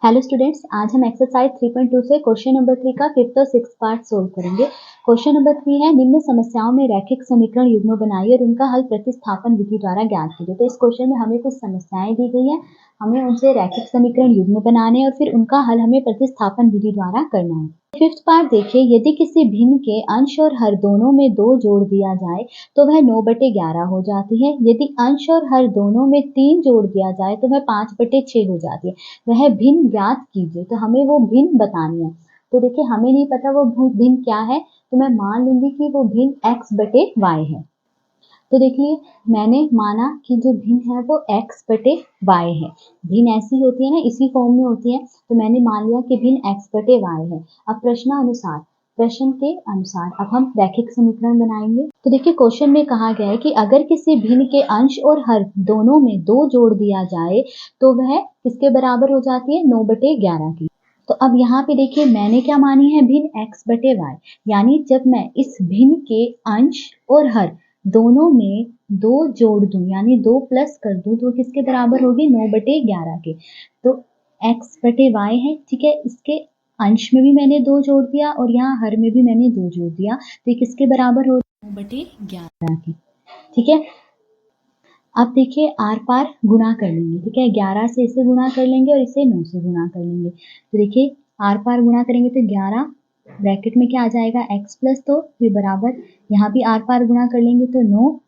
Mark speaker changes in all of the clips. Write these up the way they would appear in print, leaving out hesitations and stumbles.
Speaker 1: Hello students, आज हम exercise 3.2 से क्वेश्चन नंबर 3 का 5th और 6th पार्ट सोल्व करेंगे। क्वेश्चन नंबर 3 है, निम्न समस्याओं में रैखिक समीकरण युग्म बनाइए और उनका हल प्रतिस्थापन विधि द्वारा ज्ञात कीजिए। तो इस क्वेश्चन में हमें कुछ समस्याएं दी गई हैं, हमें उनसे रैखिक समीकरण युग्म बनाने और फिर उनका हल हमें प्रतिस्थापन विधि द्वारा करना है। 5th पार्ट देखिए, यदि किसी भिन्न के अंश और हर दोनों में 2 जोड़ दिया जाए तो वह 9/11 हो जाती है। यदि अंश और हर दोनों में 3 जोड़ दिया जाए तो वह 5/6 हो जाती है। वह भिन्न ज्ञात कीजिए, तो हमें वो भिन्न बतानी है। तो देखिए, हमें नहीं पता वो भिन्न क्या है, तो मैं मान लूंगी कि वो भिन्न x/y है। तो देखिए, मैंने माना कि जो भिन्न है वो x/y है। भिन्न ऐसी होती है ना, इसी फॉर्म में होती है, तो मैंने मान लिया कि भिन्न x/y है। अब प्रश्न के अनुसार अब हम रैखिक समीकरण बनाएंगे। तो देखिए, क्वेश्चन में कहा गया है कि अगर किसी भिन्न के अंश और हर दोनों में 2 जोड़ दिया जाए तो वह किसके बराबर हो जाती है, 9/11 की। तो अब यहाँ पे देखिए, मैंने क्या मानी है, भिन्न x/y, यानी जब मैं इस भिन्न के अंश और हर दोनों में 2 जोड़ दूं यानी 2 प्लस कर दूं तो किसके बराबर होगी, 9/11 के। तो x/y है, ठीक है, इसके अंश में भी मैंने 2 जोड़ दिया और यहाँ हर में भी मैंने 2 जोड़ दिया, तो ये किसके बराबर हो, 9/11 की। ठीक है, अब देखिए आर पार गुणा कर लेंगे। ठीक है, 11 से इसे गुणा कर लेंगे और इसे 9 से गुणा कर लेंगे। तो देखिए, आर पार गुणा करेंगे तो 11 ब्रैकेट में क्या आ जाएगा, x+2, फिर बराबर यहाँ भी आर पार गुणा कर लेंगे तो 9,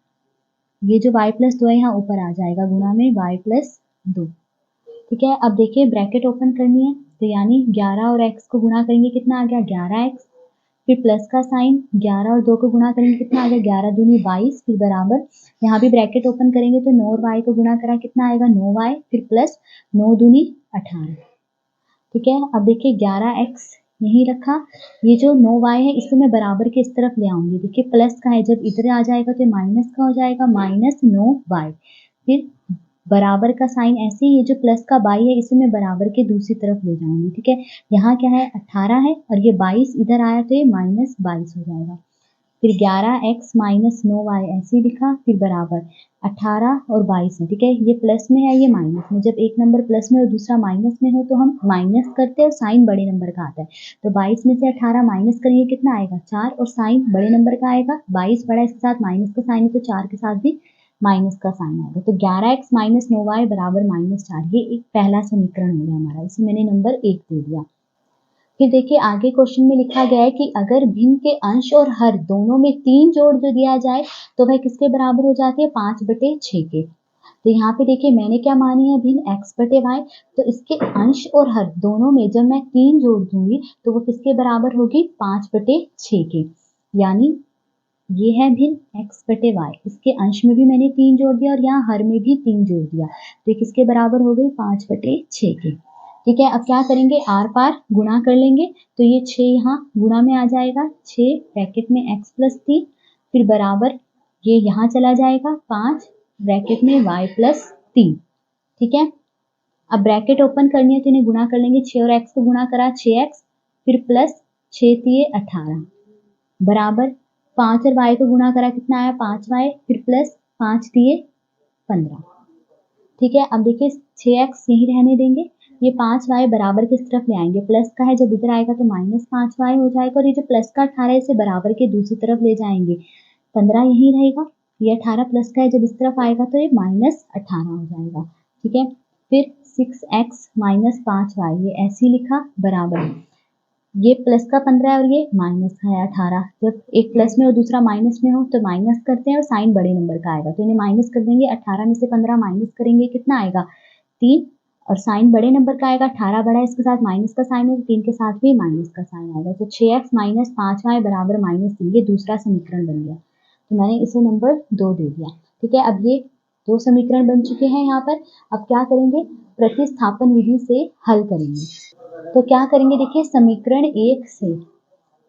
Speaker 1: ये जो y+2 है यहाँ ऊपर आ जाएगा गुणा में y+2। ठीक है, अब देखिए ब्रैकेट ओपन करनी है, तो यानी 11 और x को गुणा करेंगे, कितना आ गया, 11x, फिर प्लस का साइन, 11 और 2 को गुणा करेंगे, कितना आ गया, 11 दूनी 22, फिर बराबर यहाँ भी ब्रैकेट ओपन करेंगे तो 9 और y को गुणा करा, कितना आएगा, 9y, फिर प्लस 9 दूनी 18। ठीक है, अब देखिए 11x यहीं रखा, ये जो 9y है इसे मैं बराबर के इस तरफ ले आऊंगी। देखिए प्लस का है, जब इधर आ जाएगा तो माइनस का हो जाएगा, -9y, फिर बराबर का साइन, ऐसे ही ये जो प्लस का y है इसे मैं बराबर के दूसरी तरफ ले जाऊंगी। ठीक है, यहाँ क्या है, 18 है और ये 22 इधर आया तो ये -22 हो जाएगा। फिर 11x - 9y ऐसे लिखा, फिर बराबर 18 और 22 है। ठीक है, ये प्लस में है, ये माइनस में। जब एक नंबर प्लस में और दूसरा माइनस में हो तो हम माइनस करते हैं और साइन बड़े नंबर का आता है। तो 22 में से 18 माइनस करेंगे, कितना आएगा, 4, और साइन बड़े नंबर का आएगा, 22 बड़ा इसके साथ माइनस का साइन है तो 4 के साथ भी माइनस का साइन आएगा। तो 11x - 9y बराबर -4, ये एक पहला समीकरण हो गया हमारा, इसे मैंने नंबर 1 दे दिया। फिर देखिए आगे क्वेश्चन में लिखा गया है कि अगर भिन्न के अंश और हर दोनों में 3 जोड़ जो दिया जाए तो वह किसके बराबर हो जाती है, 5/6 के। तो यहाँ पे देखिए मैंने क्या मानी है, भिन्न x/y, तो इसके अंश और हर दोनों में जब मैं 3 जोड़ दूंगी तो वो किसके बराबर होगी, 5/6 के। यानी ये है भिन्न x/y, इसके अंश में भी मैंने 3 जोड़ दिया और यहाँ हर में भी 3 जोड़ दिया, तो ये किसके बराबर हो गई, 5/6 के। ठीक है, अब क्या करेंगे, आर पार गुणा कर लेंगे, तो ये 6 यहाँ गुणा में आ जाएगा, 6 ब्रैकेट में x+3, फिर बराबर ये यहाँ चला जाएगा, 5 ब्रैकेट में y+3। ठीक है, अब ब्रैकेट ओपन करनी है तो इन्हें गुणा कर लेंगे, 6 और x को गुणा करा 6x, फिर प्लस 6×3 = 18, बराबर 5 और y को गुणा करा, कितना आया, 5y, फिर प्लस 5×3 = 15। ठीक है, अब देखिए 6x यही रहने देंगे, ये 5y बराबर किस तरफ ले आएंगे, प्लस का है, जब इधर आएगा तो -5y हो जाएगा, और ये जो प्लस का 18 है इसे बराबर के दूसरी तरफ ले जाएंगे, 15 यही रहेगा, ये 18 प्लस का है, जब इस तरफ आएगा तो ये -18 हो जाएगा। ठीक है, फिर 6x - 5y ये ऐसे लिखा, बराबर ये प्लस का 15 है और ये माइनस का है 18। जब एक प्लस में और दूसरा माइनस में हो तो माइनस करते हैं और साइन बड़े नंबर का आएगा, तो इन्हें माइनस कर देंगे, 18 में से 15 माइनस करेंगे, कितना आएगा, 3, और साइन बड़े नंबर का आएगा, 18 बड़ा है, इसके साथ माइनस का साइन है तो 3 के साथ भी माइनस का साइन आएगा। तो 6x - 5y बराबर -3, ये दूसरा समीकरण बन गया, तो मैंने इसे नंबर 2 दे दिया। ठीक है, अब ये 2 समीकरण बन चुके हैं यहाँ पर। अब क्या करेंगे, प्रतिस्थापन विधि से हल करेंगे। तो क्या करेंगे, देखिए समीकरण 1 से,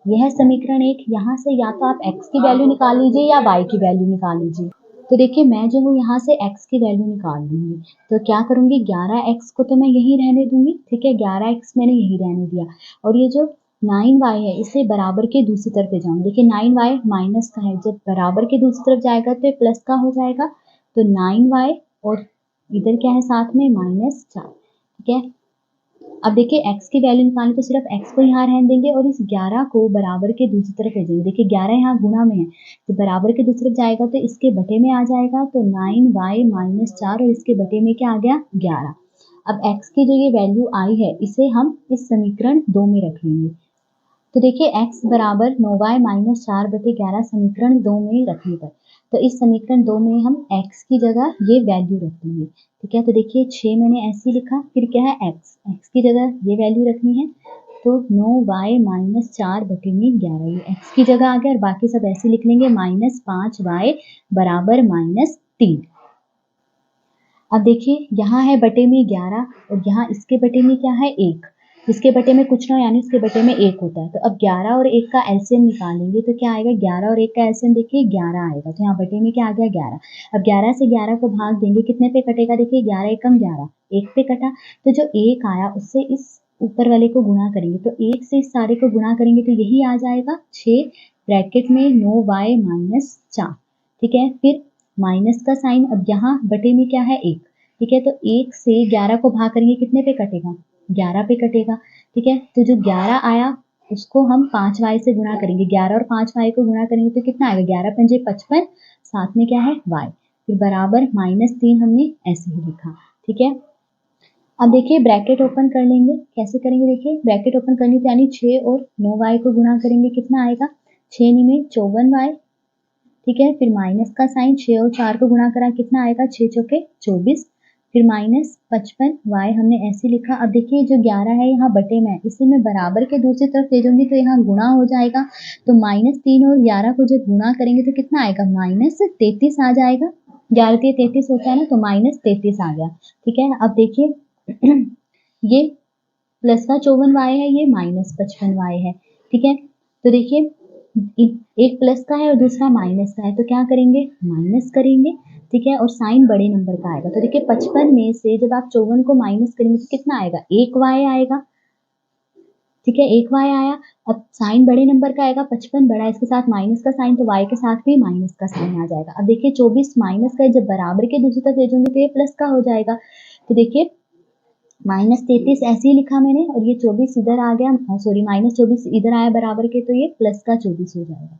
Speaker 1: यह समीकरण 1, यहाँ से या तो आप x की वैल्यू निकाल लीजिए या y की वैल्यू निकाल लीजिए। तो देखिए मैं जो हूँ यहाँ से x की वैल्यू निकाल लूंगी, तो क्या करूंगी, 11x को तो मैं यही रहने दूंगी। ठीक है, 11x मैंने यही रहने दिया, और ये जो 9y है इसे बराबर के दूसरी तरफ ले जाऊंगी। देखिए 9y माइनस का है, जब बराबर के दूसरी तरफ जाएगा तो ये प्लस का हो जाएगा, तो 9y और इधर क्या है साथ में, -4। ठीक है, अब देखिए x की वैल्यू निकालनी तो सिर्फ x को यहाँ रहने देंगे और इस 11 को बराबर के दूसरी तरफ भेजेंगे। देखिए 11 यहाँ गुणा में है तो बराबर के दूसरी तरफ जाएगा तो इसके बटे में आ जाएगा, तो 9y माइनस 4 और इसके बटे में क्या आ गया 11। अब x की जो ये वैल्यू आई है इसे हम इस समीकरण 2 में रख लेंगे। तो देखिए x बराबर 9y माइनस 4 बटे 11 समीकरण 2 में रखने पर, तो इस समीकरण 2 में हम x की जगह ये वैल्यू रख देंगे। ठीक है, तो देखिए 6 मैंने ऐसे लिखा, फिर क्या है x की जगह ये वैल्यू रखनी है, तो 9y माइनस 4 बटे में 11 ये x की जगह आ गया और बाकी सब ऐसे लिख लेंगे माइनस 5y बराबर माइनस 3। अब देखिए यहाँ है बटे में 11 और यहाँ इसके बटे में क्या है 1, इसके बटे में कुछ ना यानी इसके बटे में 1 होता है, तो अब 11 और 1 का एलसीएम निकालेंगे तो क्या आएगा 11 और 1 का एलसीएम देखिए 11 आएगा, तो यहाँ बटे में क्या आ गया 11। अब 11 से 11 को भाग देंगे कितने पे कटेगा, देखिए 11 एकम 11 1 पे कटा, तो जो 1 आया उससे इस ऊपर वाले को गुणा करेंगे, तो 1 से इस सारे को गुणा करेंगे तो यही आ जाएगा 6 ब्रैकेट में 9y माइनस 4। ठीक है, फिर माइनस का साइन, अब यहाँ बटे में क्या है 1। ठीक है, तो 1 से 11 को भाग करेंगे कितने पे कटेगा 11 पे कटेगा। ठीक है, तो जो 11 आया उसको हम 5y से गुणा करेंगे, 11 और 5y को गुणा करेंगे तो कितना आएगा 11 पंजे 55, साथ में क्या है y, फिर बराबर माइनस 3 हमने ऐसे ही लिखा। ठीक है, अब देखिए ब्रैकेट ओपन कर लेंगे, कैसे करेंगे देखिए ब्रैकेट ओपन करनी तो यानी 6 और 9y को गुणा करेंगे, कितना आएगा 6 में 54y। ठीक है, फिर माइनस का साइन, 6 और 4 को गुणा करा कितना आएगा 6 चौके 24, फिर माइनस 55 y हमने ऐसे लिखा। अब देखिए जो 11 है यहाँ बटे में, इसे मैं बराबर के दूसरी तरफ ले जाऊंगी तो यहाँ गुणा हो जाएगा, तो माइनस 3 और 11 को जब गुणा करेंगे तो कितना आएगा माइनस 33 आ जाएगा, 11 33 होता है ना, तो माइनस 33 आ गया। ठीक है, अब देखिए ये प्लस का 54y है, ये माइनस 55y है। ठीक है, तो देखिए एक प्लस का है और दूसरा माइनस का है, तो क्या करेंगे माइनस करेंगे। ठीक है, और साइन बड़े नंबर का आएगा, तो देखिए 55 में से जब आप 54 को माइनस करेंगे तो कितना आएगा 1y आएगा। ठीक है, 1y आया, अब साइन बड़े नंबर का आएगा, 55 बड़ा इसके साथ माइनस का साइन, तो y के साथ भी माइनस का साइन आ जाएगा। अब देखिए 24 माइनस का जब बराबर के दूसरी तरफ भेजूंगी तो ये प्लस का हो जाएगा, तो देखिए माइनस 33 ऐसे ही लिखा मैंने और ये 24 इधर आ गया, सॉरी माइनस 24 इधर आया बराबर के, तो ये प्लस का 24 हो जाएगा।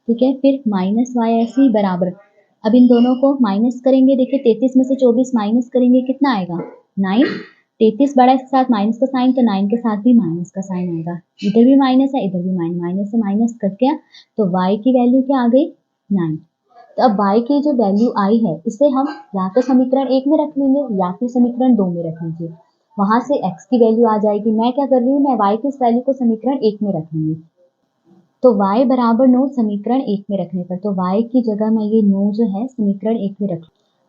Speaker 1: ठीक है, फिर माइनस y ऐसे ही बराबर, अब इन दोनों को माइनस करेंगे, देखिए 33 में से 24 माइनस करेंगे कितना आएगा 9, 33 बड़ा इसके साथ माइनस का साइन, तो 9 के साथ भी माइनस का साइन आएगा, इधर भी माइनस है इधर भी माइनस से माइनस कट गया, तो y की वैल्यू क्या आ गई 9। तो अब y की जो वैल्यू आई है इसे हम या तो समीकरण 1 में रख लेंगे या फिर समीकरण 2 में रख लीजिए, वहां से x की वैल्यू आ जाएगी। मैं क्या कर रही हूँ, मैं y की इस वैल्यू को समीकरण 1 में रख लूंगी, तो y बराबर 9 समीकरण 1 में रखने पर, तो y की जगह मैं ये 9 जो है समीकरण 1 में रख,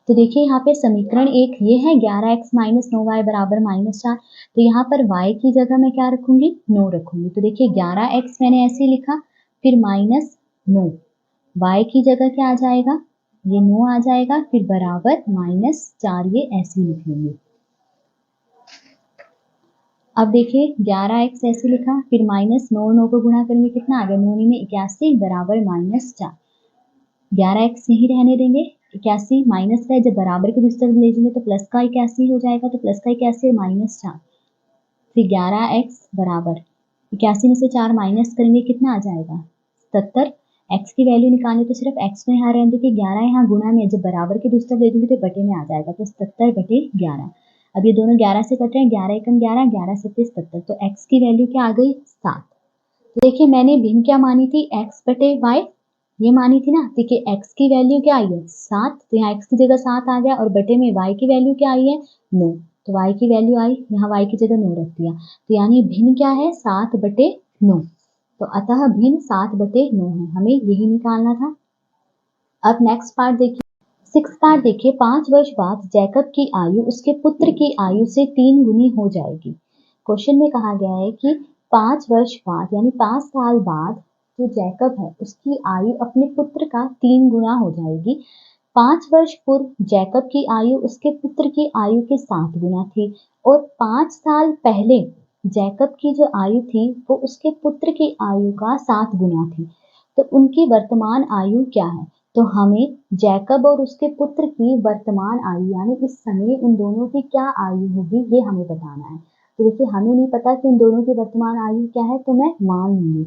Speaker 1: तो देखिए यहाँ पे समीकरण 1 ये है 11x माइनस 9y बराबर माइनस 4, तो यहाँ पर y की जगह मैं क्या रखूंगी 9 रखूंगी, तो देखिए 11x मैंने ऐसे लिखा, फिर माइनस 9, y की जगह क्या आ जाएगा ये 9 आ जाएगा, फिर बराबर माइनस 4, ये ऐसे लिख लेंगे। अब देखिए 11x ऐसे लिखा, फिर माइनस 9 9 को गुणा करेंगे कितना आ गया 9 में 81 बराबर माइनस 4, 11x यही रहने देंगे, 81 माइनस का है जब बराबर के दूसरी तरफ ले जाएंगे तो प्लस का 81 हो जाएगा, तो प्लस का 81 और माइनस 4, फिर 11x बराबर 81 में से 4 माइनस करेंगे कितना आ जाएगा 77, x की वैल्यू निकालनी तो सिर्फ x को यहाँ रहने देंगे, 11 यहाँ गुणा में जब बराबर के दूसरी तरफ ले जाएंगे तो बटे में आ जाएगा, तो 77 बटे 11। अब ये दोनों 11 से कट रहे हैं, 11 एकम 11 11 सत्ते 77, तो x की वैल्यू क्या आ गई 7। तो देखिए मैंने भिन्न क्या मानी थी x बटे y, ये मानी थी ना, देखिए x की वैल्यू क्या आई है 7, तो यहाँ x की जगह 7 आ गया और बटे में y की वैल्यू क्या आई है 9, तो y की वैल्यू आई, यहाँ y की जगह 9 रख दिया, तो यानी भिन्न क्या है 7 बटे 9, तो अतः भिन्न 7 बटे 9 है, हमें यही निकालना था। अब नेक्स्ट पार्ट देखिए, 6 पार्ट देखिए, 5 वर्ष बाद जैकब की आयु उसके पुत्र की आयु से 3 गुनी हो जाएगी। क्वेश्चन में कहा गया है कि 5 वर्ष बाद यानी 5 साल बाद जो जैकब है उसकी आयु अपने पुत्र का 3 गुना हो जाएगी। 5 वर्ष पूर्व जैकब की आयु उसके पुत्र की आयु के 7 गुना थी और 5 साल पहले जैकब की जो आयु थी वो उसके पुत्र की आयु का 7 गुना थी, तो उनकी वर्तमान आयु क्या है, तो हमें जैकब और उसके पुत्र की वर्तमान आयु यानी इस समय उन दोनों की क्या आयु होगी ये हमें बताना है। तो देखिए हमें नहीं पता कि उन दोनों की वर्तमान आयु क्या है, तो मैं मान लूंगी।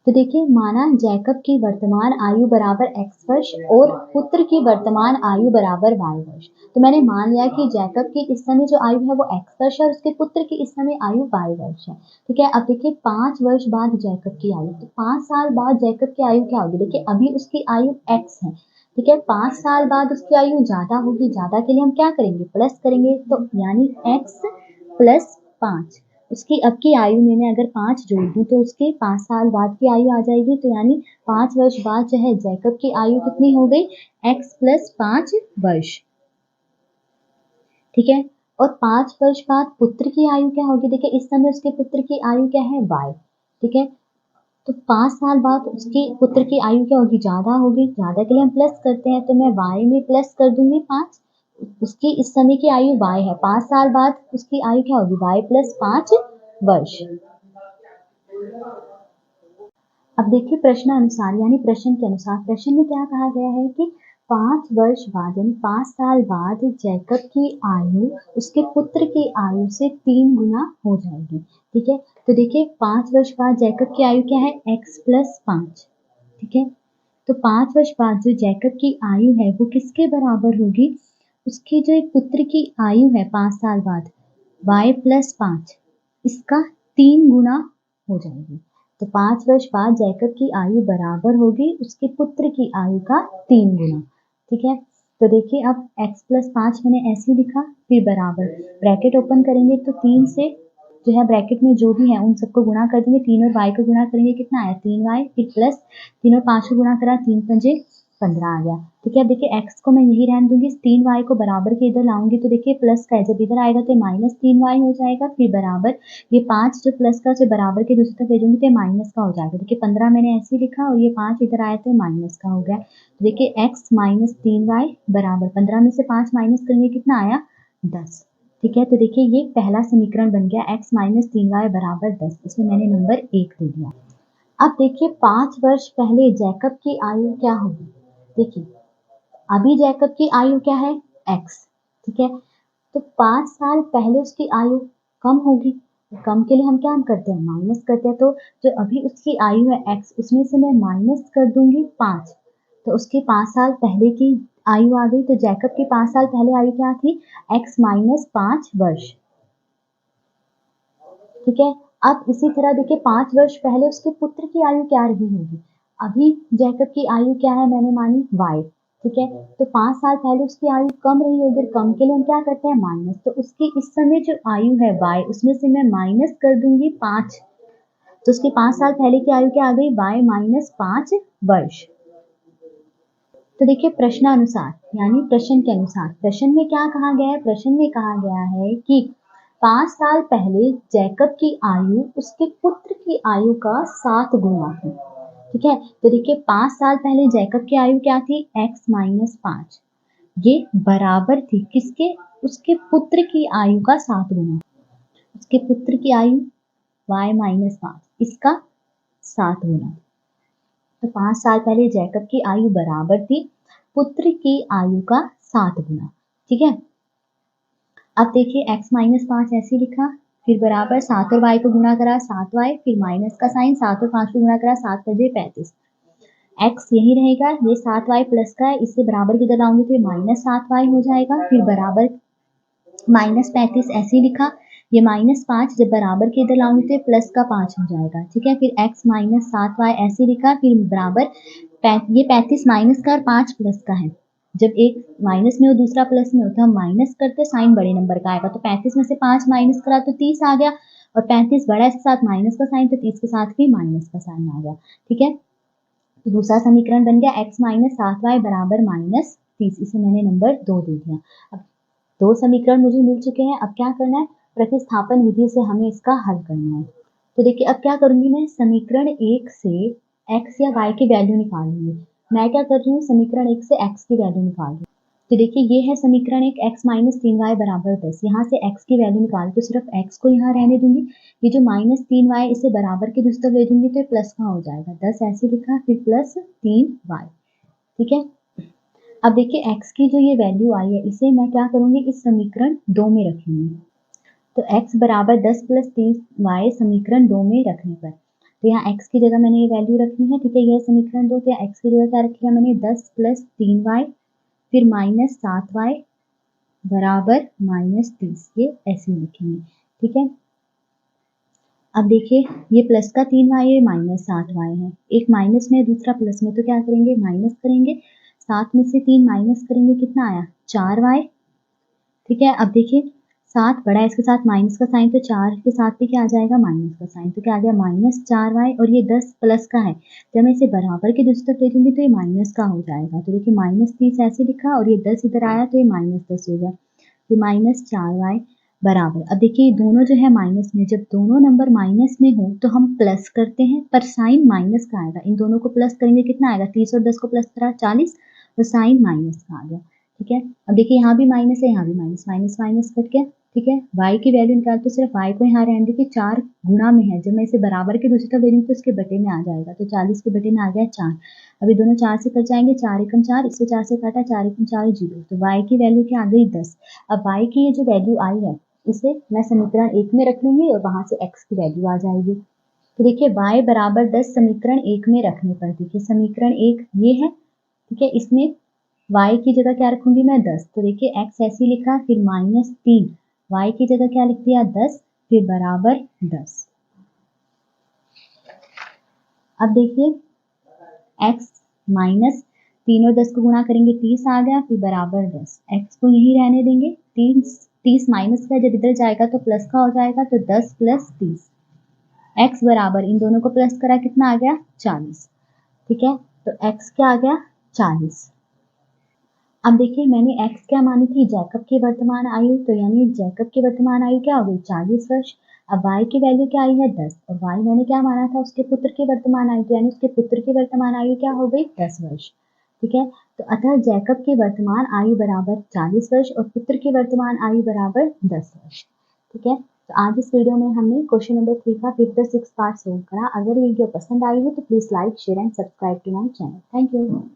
Speaker 1: तो देखिए माना जैकब की वर्तमान आयु बराबर x वर्ष और पुत्र की वर्तमान आयु बराबर y वर्ष। तो मैंने मान लिया कि जैकब की इस समय जो आयु है वो x वर्ष है और उसके पुत्र की इस समय आयु y वर्ष है। ठीक है, अब देखिए 5 वर्ष बाद जैकब की आयु, तो 5 साल बाद जैकब की आयु क्या होगी? देखिए अभी उसकी आयु x है, ठीक है, 5 साल बाद उसकी आयु ज्यादा होगी, ज्यादा के लिए हम क्या करेंगे? प्लस करेंगे, तो यानी x प्लस 5। उसकी अब की आयु में मैं अगर 5 जोड़ दूं तो उसके 5 साल बाद की आयु आ जाएगी, तो यानी 5 वर्ष बाद जो है जैकब की आयु कितनी हो गई? x प्लस 5 वर्ष। ठीक है, और 5 वर्ष बाद पुत्र की आयु क्या होगी? देखिए इस समय उसके पुत्र की आयु क्या है? y। ठीक है, तो 5 साल बाद उसके पुत्र की आयु क्या होगी? ज्यादा होगी, ज्यादा के लिए हम प्लस करते हैं, तो मैं y में प्लस कर दूंगी 5। उसकी इस समय की आयु y है, 5 साल बाद उसकी आयु क्या होगी? y प्लस 5 वर्ष। अब देखिए प्रश्न अनुसार यानी प्रश्न के अनुसार, प्रश्न में क्या कहा गया है कि 5 वर्ष बाद यानी 5 साल बाद जैकब की आयु उसके पुत्र की आयु से 3 गुना हो जाएगी। ठीक है, तो देखिए 5 वर्ष बाद जैकब की आयु क्या है? x plus 5। ठीक है, तो 5 वर्ष बाद जो जैकब की आयु है वो किसके बराबर होगी? उसकी जो एक पुत्र की आयु है 5 साल बाद y प्लस 5, इसका 3 गुना हो जाएगी। तो 5 वर्ष बाद जैकब की आयु बराबर होगी उसके पुत्र की आयु का 3 गुना। ठीक है, तो देखिए अब x प्लस 5 मैंने ऐसे लिखा, फिर बराबर ब्रैकेट ओपन करेंगे तो 3 से जो है ब्रैकेट में जो भी है उन सबको गुणा कर देंगे, 3 और y को गुणा करेंगे, कितना आया? 3y, फिर प्लस 3 और 5 को गुणा करा, 3 पंजे 15 आ गया। ठीक है, देखिए x को मैं यही रहने दूंगी, 3y को बराबर के इधर लाऊंगी, तो देखिए प्लस का है, जब इधर आएगा तो माइनस 3y हो जाएगा, फिर बराबर ये 5 जो प्लस का उसे बराबर के दूसरी तरफ भेजूंगी तो माइनस का हो जाएगा। देखिए 15 मैंने ऐसे ही लिखा और ये 5 इधर आया तो माइनस का हो गया। तो देखिए x माइनस 3y बराबर 15 में से 5 माइनस करेंगे, कितना आया? 10। ठीक है, तो देखिए ये पहला समीकरण बन गया, x माइनस 3y बराबर 10। इसमें मैंने नंबर 1 दे दिया। अब देखिए 5 वर्ष पहले जैकब की आयु क्या होगी? देखिए अभी जैकब की आयु क्या है? x। ठीक है, तो 5 साल पहले उसकी आयु कम होगी, कम के लिए हम क्या करते हैं? माइनस करते हैं, तो जो अभी उसकी आयु है x, उसमें से मैं माइनस कर दूंगी 5, तो उसके 5 साल पहले की आयु आ गई। तो जैकब की 5 साल पहले आयु क्या थी? x माइनस 5 वर्ष। ठीक है, अब इसी तरह देखिए 5 वर्ष पहले उसके पुत्र की आयु क्या रही होगी? अभी जैकब की आयु क्या है? मैंने मानी y। ठीक है, तो 5 साल पहले उसकी आयु कम रही होगी, कम के लिए हम क्या करते हैं? माइनस, तो उसकी इस समय जो आयु है y, उसमें से मैं माइनस कर दूंगी 5, तो उसकी 5 साल पहले की आयु क्या आ गई? y माइनस 5 वर्ष। तो देखिए प्रश्नानुसार यानी प्रश्न के अनुसार, प्रश्न में क्या कहा गया है? प्रश्न में कहा गया है कि 5 साल पहले जैकब की आयु उसके पुत्र की आयु का 7 गुना थी। ठीक है, तो देखिए 5 साल पहले जैकब की आयु क्या थी? x minus 5। ये बराबर थी किसके? उसके पुत्र की आयु का 7 गुना। उसके पुत्र की आयु y माइनस 5, इसका 7 गुना। तो 5 साल पहले जैकब की आयु बराबर थी पुत्र की आयु का 7 गुना। ठीक है, अब देखिए x माइनस 5 ऐसे लिखा, फिर बराबर 7 और y को गुणा करा 7y, फिर माइनस का साइन, 7 और 5 को गुणा करा 7 बजे 35। x यही रहेगा, ये 7y प्लस का है, इससे बराबर की तरह लाऊंगी तो माइनस 7y हो जाएगा, फिर बराबर माइनस 35 ऐसे लिखा, ये माइनस 5 जब बराबर के इधर लाऊंगी तो प्लस का 5 हो जाएगा। ठीक है, फिर x माइनस 7y ऐसे लिखा, फिर बराबर ये 35 माइनस का और 5 प्लस का है, जब एक माइनस में हो दूसरा प्लस में हो तो हम माइनस करते साइन बड़े नंबर का आएगा, तो 35 में से 5 माइनस करा तो 30 आ गया, और 35 बड़ा इसके साथ माइनस का साइन, तो 30 के साथ भी माइनस का साइन आ गया। ठीक है, तो दूसरा समीकरण बन गया x माइनस 7y बराबर माइनस 30। इसे मैंने नंबर 2 दे दिया। अब 2 समीकरण मुझे मिल चुके हैं, अब क्या करना है? प्रतिस्थापन विधि से हमें इसका हल करना है। तो देखिए अब क्या करूंगी मैं? समीकरण 1 से x या y की वैल्यू निकालूंगी। मैं क्या कर रही हूँ? समीकरण 1 से x की वैल्यू निकाल रही हूँ। तो देखिए ये है समीकरण 1, x माइनस 3y बराबर 10। यहाँ से x की वैल्यू निकाल तो सिर्फ x को यहाँ रहने दूंगी, ये जो माइनस 3y इसे बराबर के दूसरी तरफ ले दूंगी तो प्लस का हो जाएगा, 10 ऐसे लिखा, फिर प्लस 3y। ठीक है, अब देखिए x की जो ये वैल्यू आई है इसे मैं क्या करूंगी? इस समीकरण 2 में रखूंगी। तो x बराबर 10 प्लस 3y समीकरण 2 में रखने पर, तो यहाँ x की जगह मैंने ये वैल्यू रखनी है, ठीक है, यह समीकरण 2, तो यहाँ x की जगह क्या रखी है मैंने 10 प्लस 3y फिर माइनस 7y बराबर -30, ये ऐसे लिखेंगे, ठीक है। अब देखिए ये प्लस का 3y है, माइनस 7y है, एक माइनस में दूसरा प्लस में, तो क्या करेंगे माइनस करेंगे, 7 में से 3 माइनस करेंगे, कितना आया 4y, ठीक है। अब देखिए 7 बड़ा है, इसके साथ माइनस का साइन, तो 4 के साथ भी क्या आ जाएगा माइनस का साइन, तो क्या आ गया -4y, और ये 10 प्लस का है, जब मैं इसे बराबर के दूसरी तरफ ले दूंगी तो ये माइनस का हो जाएगा, तो देखिए -30 ऐसे लिखा और ये 10 इधर आया तो ये -10 हो गया, तो -4y बराबर। अब देखिए दोनों जो है माइनस में, जब दोनों नंबर माइनस में हो तो हम प्लस करते हैं, पर साइन माइनस का आएगा, इन दोनों को प्लस करेंगे कितना आएगा, 30 और 10 को प्लस करा 40, और साइन माइनस का आ गया, ठीक है। अब देखिए यहाँ भी माइनस है, यहाँ भी माइनस, माइनस माइनस कट गया, ठीक है। y की वैल्यू निकाल तो सिर्फ y को यहाँ रहने देखिए 4 गुणा में है, जब मैं इसे बराबर के दूसरी तरफ ले लूँगी तो इसके बटे में आ जाएगा, तो 40 के बटे में आ गया 4, अभी दोनों 4 से कट जाएंगे, 4 एकम 4, इससे 4 से काटा, 4 एकम 4 0, तो y की वैल्यू क्या आ गई 10। अब y की ये जो वैल्यू आई है इसे मैं समीकरण 1 में रख लूंगी और वहां से x की वैल्यू आ जाएगी, तो देखिए y बराबर 10 समीकरण 1 में रखने पर, देखिए समीकरण 1 ये है, ठीक है, इसमें y की जगह क्या रखूंगी मैं 10, तो देखिए x ऐसे ही लिखा, फिर -3, y की जगह क्या लिख दिया 10, फिर बराबर 10। अब देखिए x माइनस 3 और 10 को गुणा करेंगे 30 आ गया, फिर बराबर 10, x को यही रहने देंगे, 30 माइनस का जब इधर जाएगा तो प्लस का हो जाएगा, तो 10 प्लस 30, x बराबर इन दोनों को प्लस करा कितना आ गया 40, ठीक है, तो x क्या आ गया 40। अब देखिए मैंने x क्या मानी थी जैकब की वर्तमान आयु, तो यानी जैकब की वर्तमान आयु क्या हो गई 40 वर्ष। अब y की वैल्यू क्या आई है 10, और y मैंने क्या माना था उसके पुत्र की वर्तमान आयु, तो यानी उसके पुत्र की वर्तमान आयु क्या हो गई 10 वर्ष, ठीक है। तो अतः जैकब की वर्तमान आयु बराबर 40 वर्ष और पुत्र की वर्तमान आयु बराबर 10 वर्ष, ठीक है। तो आज इस वीडियो में हमने क्वेश्चन नंबर 3 का 5th और 6th पार्ट सोल्व करा। अगर वीडियो पसंद आई हो तो please like share and subscribe to my channel. Thank you.